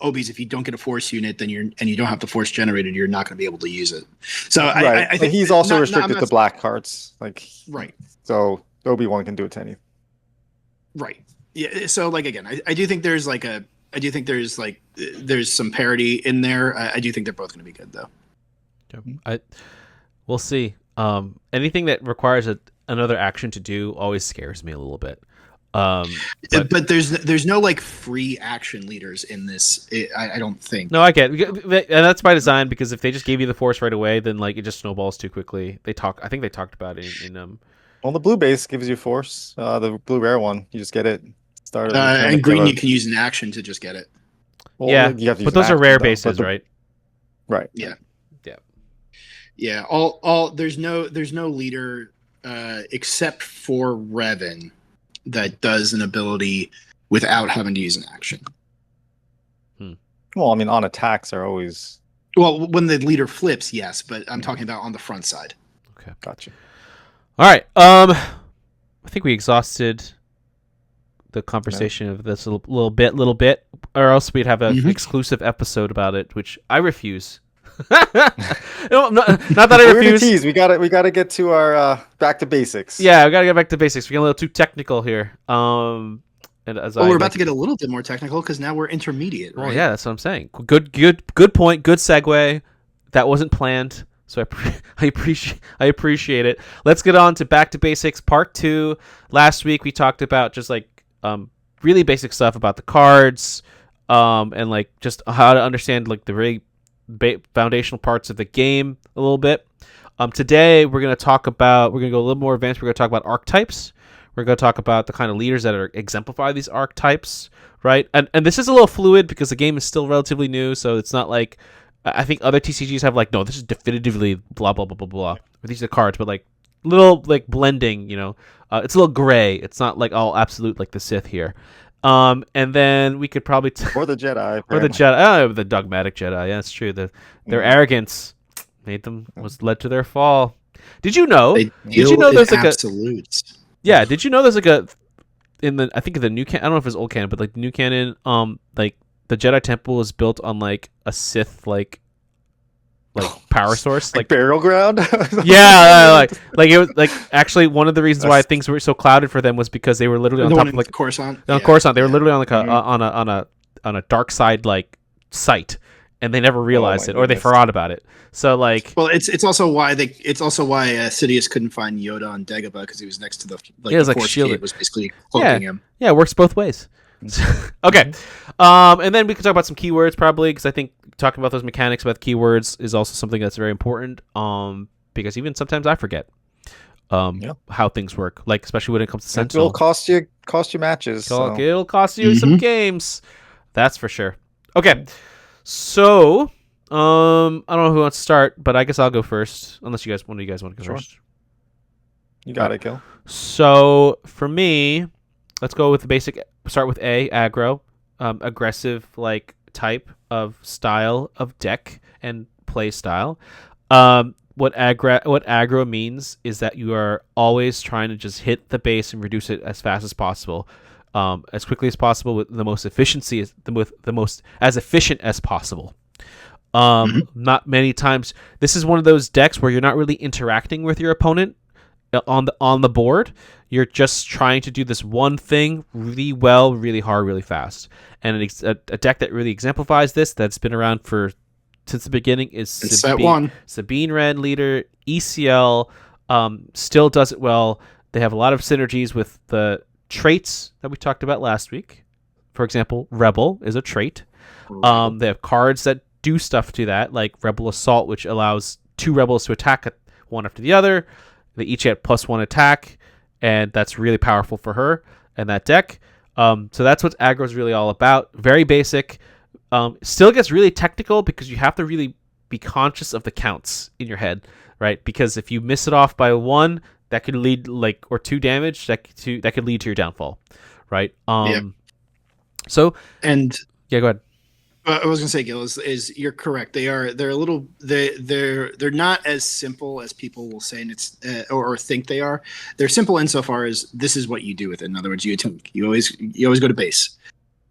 Obi's, if you don't get a Force unit, then you don't have the Force generated, you're not going to be able to use it. So right. I think he's also restricted to black cards, like right. So Obi-Wan can do it to anything. Right. Yeah. So like again, I do think there's there's some parity in there. I do think they're both going to be good though. We'll see. Anything that requires another action to do always scares me a little bit. But there's no like free action leaders in this. I don't think. No, I get it. And that's by design because if they just gave you the Force right away, then like it just snowballs too quickly. I think they talked about it in Well, the blue base gives you Force. The blue rare one, you just get it. And green, you can use an action to just get it. Well, yeah, you have to use but those are rare bases, right? Right. Yeah. Yeah. All there's no leader except for Revan that does an ability without having to use an action. Well, I mean, on attacks are always... Well, when the leader flips, yes, but I'm talking about on the front side. Okay. Gotcha. All right. I think we exhausted the conversation of this little bit, or else we'd have an exclusive episode about it, which I refuse. Not that I refuse. Tease. We gotta get to our back to basics. Yeah, we gotta get back to basics. We're getting a little too technical here. And we're about to get a little bit more technical because now we're intermediate. Right? Well, yeah, that's what I'm saying. Good point. Good segue. That wasn't planned, so I appreciate it. Let's get on to back to basics part 2. Last week we talked about just like really basic stuff about the cards, and like just how to understand like the really foundational parts of the game a little bit. Today we're going to go a little more advanced. We're going to talk about archetypes. We're going to talk about the kind of leaders that exemplify these archetypes, right? And this is a little fluid because the game is still relatively new, so it's not like I think other TCGs have like, no, this is definitively blah blah blah blah blah. These are the cards, but like little like blending, it's a little gray. It's not like all absolute like the Sith here. And then we could probably or the Jedi, or the Jedi, the dogmatic Jedi. Yeah, it's true. Their arrogance was led to their fall. Did you know? Did you know there's like absolutes? Yeah. Did you know there's like I think the new canon, I don't know if it's old canon, but like the new canon, like the Jedi Temple is built on like a Sith like power source, like burial ground. Yeah, like it was like actually one of the reasons why things were so clouded for them was because they were literally on top of like Coruscant. On Coruscant, they were literally on like on a dark side like site, and they never realized it, or they forgot about it. So like, well, it's also why Sidious couldn't find Yoda on Dagobah because he was next to the like, the Force shielded. Was basically cloaking him. Yeah, it works both ways. Okay, and then we can talk about some keywords probably because I think talking about those mechanics about keywords is also something that's very important. Because even sometimes I forget how things work, like especially when it comes to Sentinel. It'll cost you matches. It'll cost you some games. That's for sure. Okay, so I don't know who wants to start, but I guess I'll go first, unless one of you guys want to go first. You got it, Gil. So for me, let's go with the basic. Start with aggro. aggressive like type of style of deck and play style. What aggro means is that you are always trying to just hit the base and reduce it as fast as possible, as quickly as possible, with the most efficiency, with the most as efficient as possible. Not many times. This is one of those decks where you're not really interacting with your opponent on the board. You're just trying to do this one thing really well, really hard, really fast. And a deck that really exemplifies this, that's been around since the beginning, is Sabine Wren Leader ECL. Still does it well. They have a lot of synergies with the traits that we talked about last week. For example, Rebel is a trait. They have cards that do stuff to that, like Rebel Assault, which allows 2 rebels to attack one after the other. They each get +1 attack, and that's really powerful for her and that deck. So that's what aggro is really all about. Very basic. Still gets really technical because you have to really be conscious of the counts in your head, right? Because if you miss it off by 1, that could lead or 2 damage, that could lead to your downfall, right? So and yeah, go ahead. I was gonna say, Gil, is you're correct. They're a little they're not as simple as people will say, and it's or think they are. They're simple insofar as this is what you do with it. In other words, you attack. You always go to base,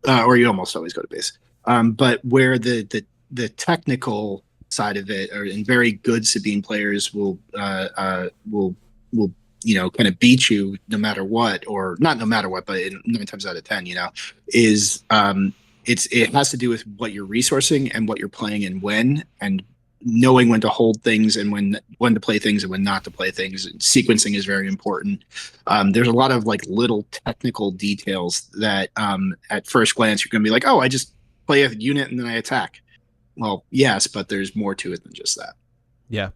or you almost always go to base. But where the technical side of it, and very good Sabine players will kind of beat you no matter what, or not no matter what, but 9 times out of 10, is it has to do with what you're resourcing and what you're playing and when, and knowing when to hold things and when to play things and when not to play things. Sequencing is very important. There's a lot of little technical details that at first glance you're going to be like, oh, I just play a unit and then I attack. Well, yes, but there's more to it than just that. Yeah.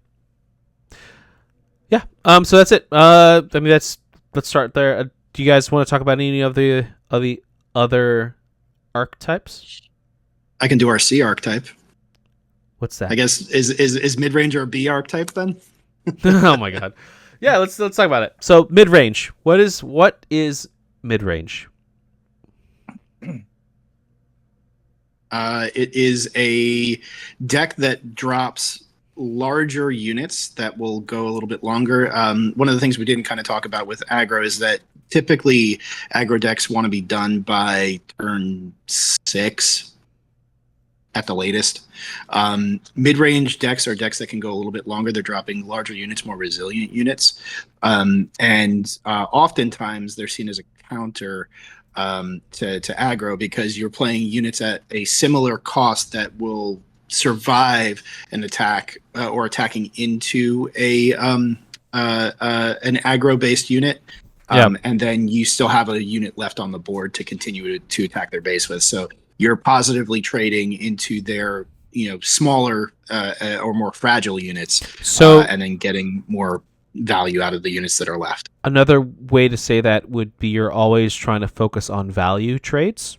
So that's it. Let's start there. Do you guys want to talk about any of the other archetypes? I can do our C archetype. What's that? I guess is mid-range or B archetype then? Oh my god. Yeah, let's talk about it. So mid-range. What is mid-range? It is a deck that drops larger units that will go a little bit longer. One of the things we didn't kind of talk about with aggro is that typically aggro decks want to be done by turn 6 at the latest. Mid-range decks are decks that can go a little bit longer. They're dropping larger units, more resilient units. And oftentimes they're seen as a counter to aggro, because you're playing units at a similar cost that will survive an attack or attacking into an aggro-based unit. And then you still have a unit left on the board to continue to attack their base with. So you're positively trading into their smaller or more fragile units, and then getting more value out of the units that are left. Another way to say that would be you're always trying to focus on value trades,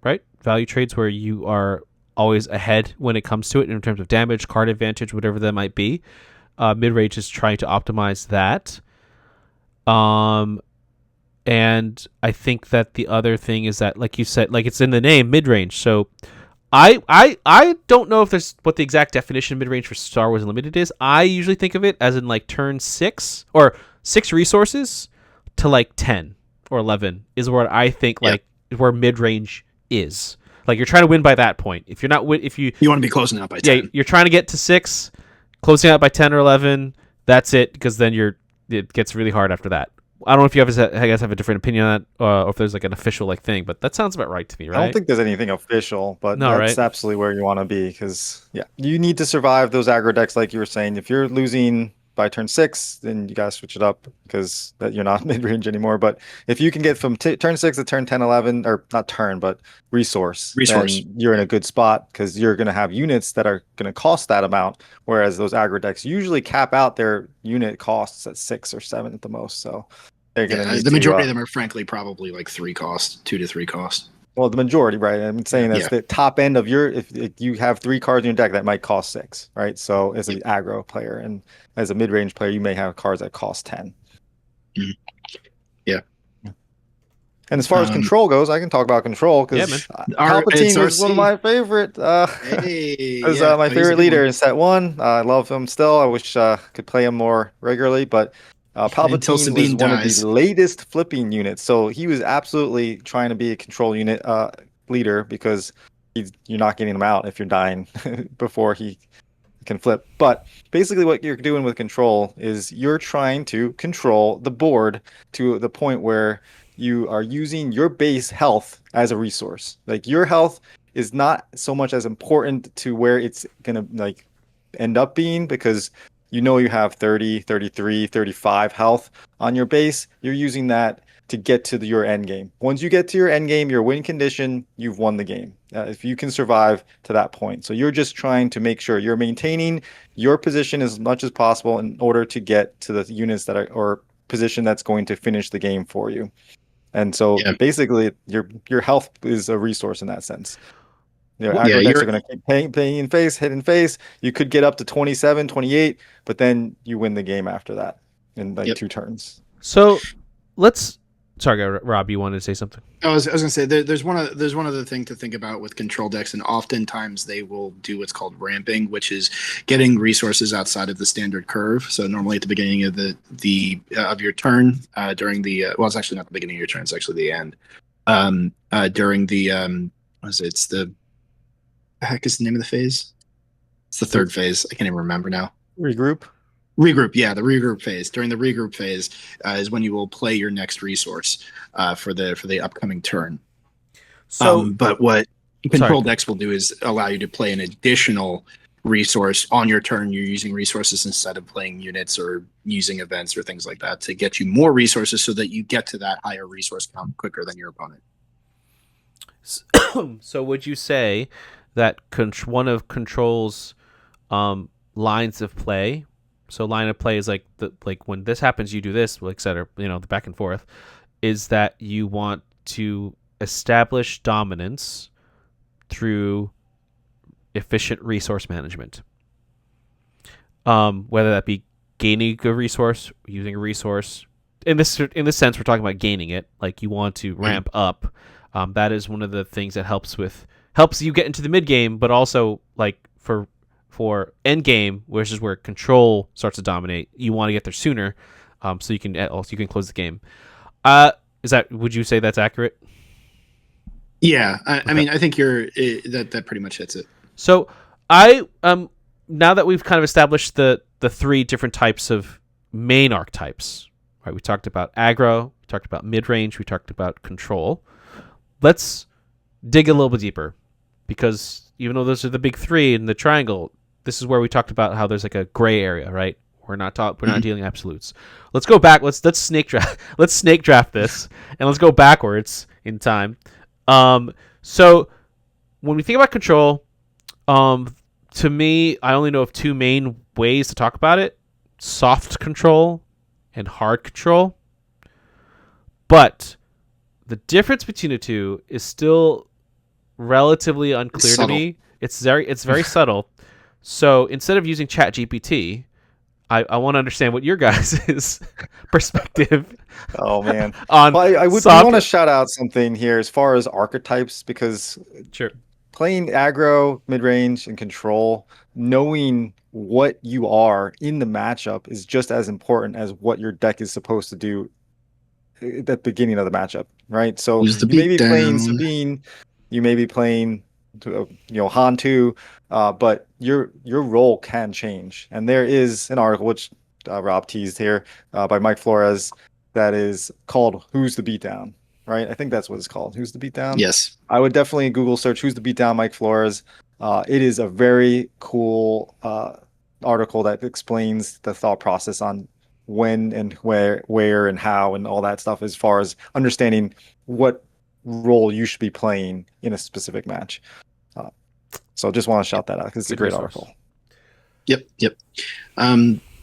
right? Value trades where you are always ahead when it comes to it in terms of damage, card advantage, whatever that might be. Mid-range is trying to optimize that. And I think that the other thing is that, like you said, it's in the name, mid-range. So I don't know if there's what the exact definition of mid-range for Star Wars Unlimited is. I usually think of it as in turn 6 or 6 resources to 10 or 11 is where I think where mid-range is. You're trying to win by that point. If you're not if you want to be closing out by 10. Yeah, you're trying to get to 6, closing out by 10 or 11. That's it, because then it gets really hard after that. I don't know if you guys have a different opinion on that, or if there's an official thing, but that sounds about right to me, right? I don't think there's anything official, but that's absolutely where you want to be, because you need to survive those aggro decks, like you were saying. If you're losing by turn 6, then you gotta switch it up, because that you're not mid-range anymore. But if you can get from turn 6 to turn 10, 11, or not turn, but resource, then you're in a good spot, because you're going to have units that are going to cost that amount, whereas those aggro decks usually cap out their unit costs at 6 or 7 at the most. So they're going to the majority of them are frankly probably 3 cost, 2 to 3 cost. Well, the majority, right? I'm saying that's the top end of if you have 3 cards in your deck that might cost 6, right? So as an aggro player, and as a mid-range player, you may have cards that cost 10. Yeah. And as far as control goes, I can talk about control Yeah, man. because It's Palpatine was one of RC. my favorite. Hey, Was yeah, my oh, he's a favorite good leader one. in set one. I love him still. I wish could play him more regularly, but Until Palpatine was Sabine one of the dies. latest flipping units. So he was absolutely trying to be a control unit leader because you're not getting him out if you're dying before he can flip. But basically, what you're doing with control is you're trying to control the board to the point where you are using your base health as a resource. Like your health is not so much as important to where it's gonna like end up being because you have 30, 33, 35 health on your base. You're using that to get to your end game. Once you get to your end game, your win condition, you've won the game. If you can survive to that point. So you're just trying to make sure you're maintaining your position as much as possible in order to get to the units that are or position that's going to finish the game for you. And so Yeah, basically your health is a resource in that sense. Your What? yeah, aggro decks are you're going to keep paying in face, hit in face. You could get up to 27, 28, but then you win the game after that in like yep. 2 turns. So let's. Sorry, Rob. You wanted to say something? I was gonna say there's one other thing to think about with control decks, and oftentimes they will do what's called ramping, which is getting resources outside of the standard curve. So normally at the beginning of the of your turn, during the well, it's actually not the beginning of your turn; it's actually the end. During the what is it? It's the heck is the name of the phase? It's the third phase. I can't even remember now. Regroup. Regroup, yeah, the regroup phase. During the regroup phase is when you will play your next resource for the upcoming turn. So But what sorry. control decks will do is allow you to play an additional resource on your turn. You're using resources instead of playing units or using events or things like that to get you more resources so that you get to that higher resource count quicker than your opponent. So would you say that one of Control's lines of play? So line of play is like when this happens, you do this, et cetera. The back and forth is that you want to establish dominance through efficient resource management. Whether that be gaining a resource, using a resource. In this sense, we're talking about gaining it. Like you want to ramp up. That is one of the things that helps you get into the mid game, but also like for end game, which is where control starts to dominate. You want to get there sooner, so you can close the game. Would you say that's accurate? Yeah, I mean, I think that pretty much hits it. So now that we've kind of established the three different types of main archetypes, right? We talked about aggro, we talked about mid range, we talked about control. Let's dig a little bit deeper, because even though those are the big three in the triangle, this is where we talked about how there's like a gray area, right? We're not dealing absolutes. Let's go back. Let's snake draft. Let's snake draft this, and let's go backwards in time. So when we think about control, to me, I only know of two main ways to talk about it: soft control and hard control. But the difference between the two is still relatively unclear to me. It's very subtle. So instead of using ChatGPT, I want to understand what your guys' perspective. Oh man. On Well, I would want to shout out something here as far as archetypes because sure. Playing aggro, mid range, and control, knowing what you are in the matchup is just as important as what your deck is supposed to do at the beginning of the matchup, right? So Who's the you may be playing beatdown? Sabine, you may be playing, Han too, but your role can change. And there is an article which Rob teased here by Mike Flores that is called "Who's the Beatdown?" Right? I think that's what it's called. Who's the Beatdown? Yes. I would definitely Google search "Who's the Beatdown?" Mike Flores. It is a very cool article that explains the thought process on when and where and how and all that stuff as far as understanding what role you should be playing in a specific match. So just want to shout that out because it's a great article. Yep.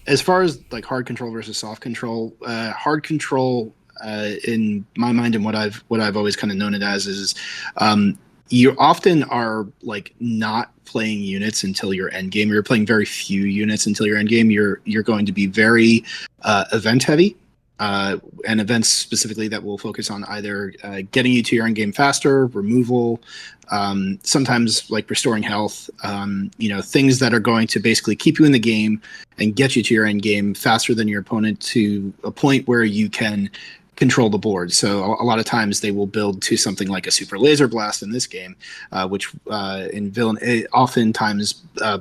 As far as like hard control versus soft control, hard control in my mind and what I've always kind of known it as is you often are like not playing units until your end game. You're playing very few units until your end game. You're going to be very event heavy. and events specifically that will focus on either getting you to your end game faster, removal, sometimes like restoring health, things that are going to basically keep you in the game and get you to your end game faster than your opponent to a point where you can control the board. So a lot of times they will build to something like a super laser blast in this game, which in villain, oftentimes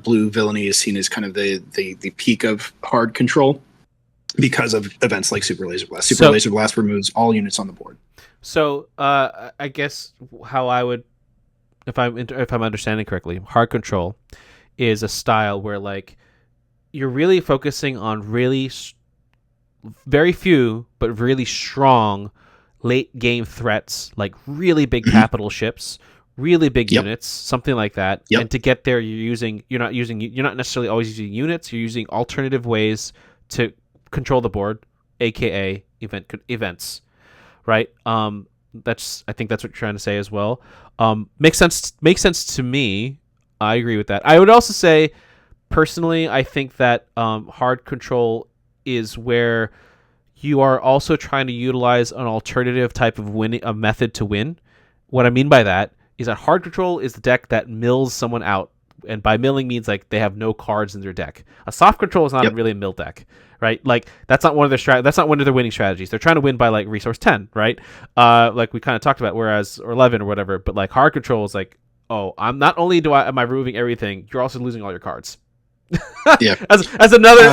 blue villainy is seen as kind of the peak of hard control, because of events like Super Laser Blast. Laser Blast removes all units on the board. So I guess how I would, if I'm understanding correctly, hard control is a style where like you're really focusing on really very few but really strong late game threats, like really big capital ships, really big units, something like that. And to get there, you're not necessarily always using units. You're using alternative ways to control the board, aka events, right? I think that's what you're trying to say as well. Makes sense to me. I agree with that. I would also say, personally, I think that hard control is where you are also trying to utilize an alternative type of a method to win. What I mean by that is that hard control is the deck that mills someone out, and by milling means like they have no cards in their deck. A soft control is not really a mill deck, right? Like that's not one of their that's not one of their winning strategies. They're trying to win by like resource 10, right? Like we kind of talked about, whereas or 11 or whatever. But like hard control is like, oh, I'm not only am I removing everything, you're also losing all your cards. as another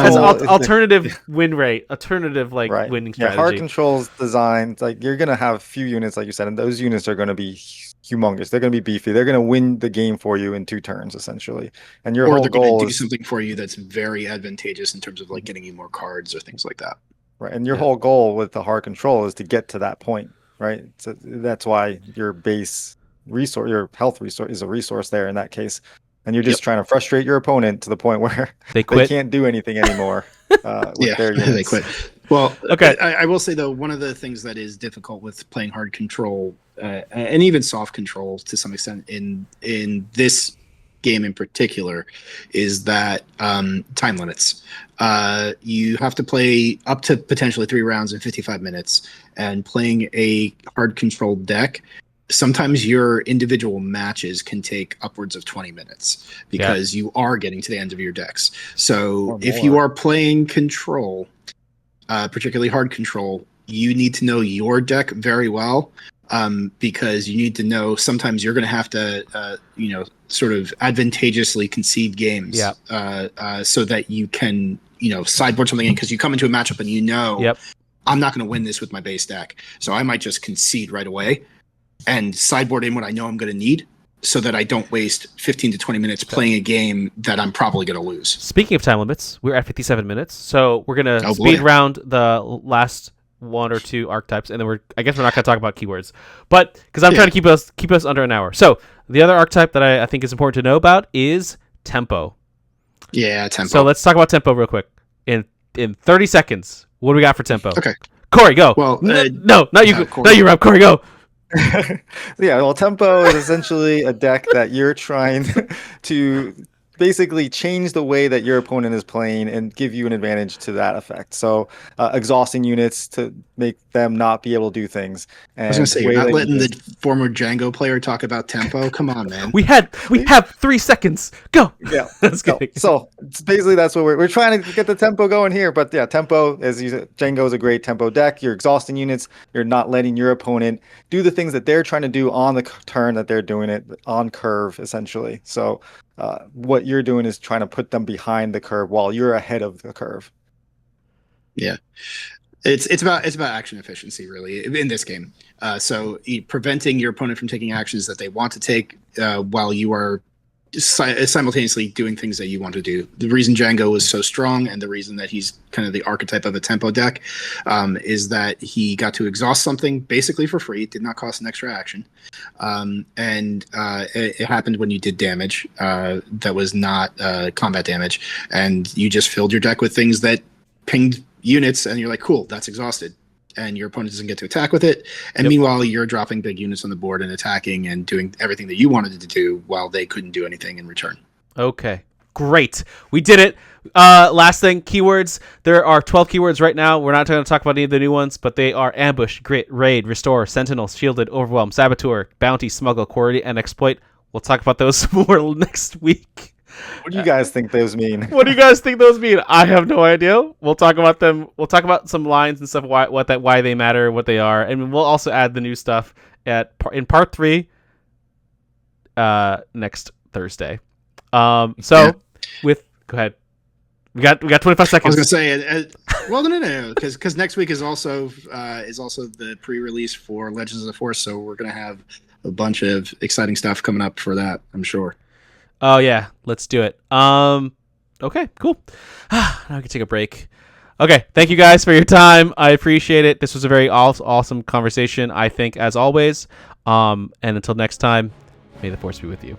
alternative win rate, alternative like winning strategy. Hard control's designed like you're gonna have a few units, like you said, and those units are gonna be humongous. They're gonna be beefy. They're gonna win the game for you in 2 turns essentially. And your whole goal is do something for you that's very advantageous in terms of like getting you more cards or things like that. Right. And your whole goal with the hard control is to get to that point, right? So that's why your base resource, your health resource, is a resource there in that case. And you're just trying to frustrate your opponent to the point where they can't do anything anymore. With their units. They quit. Well, okay. I will say though, one of the things that is difficult with playing hard control and even soft control to some extent in this game in particular is that time limits. You have to play up to potentially 3 rounds in 55 minutes, and playing a hard controlled deck, sometimes your individual matches can take upwards of 20 minutes because you are getting to the end of your decks. So if you are playing control, particularly hard control, you need to know your deck very well, because you need to know sometimes you're going to have to, sort of advantageously concede games so that you can, sideboard something in, because you come into a matchup and I'm not going to win this with my base deck. So I might just concede right away and sideboard in what I know I'm going to need, so that I don't waste 15 to 20 minutes playing a game that I'm probably going to lose. Speaking of time limits, we're at 57 minutes, so we're going to speed round the last 1 or 2 archetypes, and then I guess we're not going to talk about keywords, but because I'm trying to keep us under an hour. So the other archetype that I think is important to know about is tempo. Yeah, tempo. So let's talk about tempo real quick. In 30 seconds, what do we got for tempo? Okay. Corey, go. Well, no, not you. Corey. Not you, Rob. Corey, go. Tempo is essentially a deck that you're trying to basically change the way that your opponent is playing and give you an advantage to that effect. So exhausting units to make them not be able to do things. And I was going to say, you're not letting the former Django player talk about tempo? Come on, man. We have 3 seconds. Go. Yeah. Let's go. So basically that's what we're trying to get the tempo going here. But tempo, as you said, Django is a great tempo deck. You're exhausting units. You're not letting your opponent do the things that they're trying to do on the turn that they're doing it on curve, essentially. So what you're doing is trying to put them behind the curve while you're ahead of the curve. Yeah, it's about action efficiency, really, in this game. So preventing your opponent from taking actions that they want to take while you are simultaneously doing things that you want to do. The reason Django was so strong, and the reason that he's kind of the archetype of a tempo deck, is that he got to exhaust something basically for free. It did not cost an extra action, and it happened when you did damage that was not combat damage, and you just filled your deck with things that pinged units, and you're like, cool, that's exhausted. And your opponent doesn't get to attack with it. And meanwhile, you're dropping big units on the board and attacking and doing everything that you wanted to do while they couldn't do anything in return. Okay, great. We did it. Last thing, keywords. There are 12 keywords right now. We're not going to talk about any of the new ones, but they are ambush, grit, raid, restore, sentinel, shielded, overwhelm, saboteur, bounty, smuggle, quarry, and exploit. We'll talk about those more next week. What do you guys think those mean? What do you guys think those mean? I have no idea. We'll talk about them. We'll talk about some lines and stuff, why they matter, what they are, and we'll also add the new stuff in part 3 next Thursday. Go ahead. We got 25 seconds. I was gonna say, well, no, because next week is also the pre-release for Legends of the Force, so we're gonna have a bunch of exciting stuff coming up for that, I'm sure. Oh yeah, let's do it. Okay, cool. Now we can take a break. Okay, thank you guys for your time. I appreciate it. This was a very awesome conversation, I think, as always. And until next time, may the Force be with you.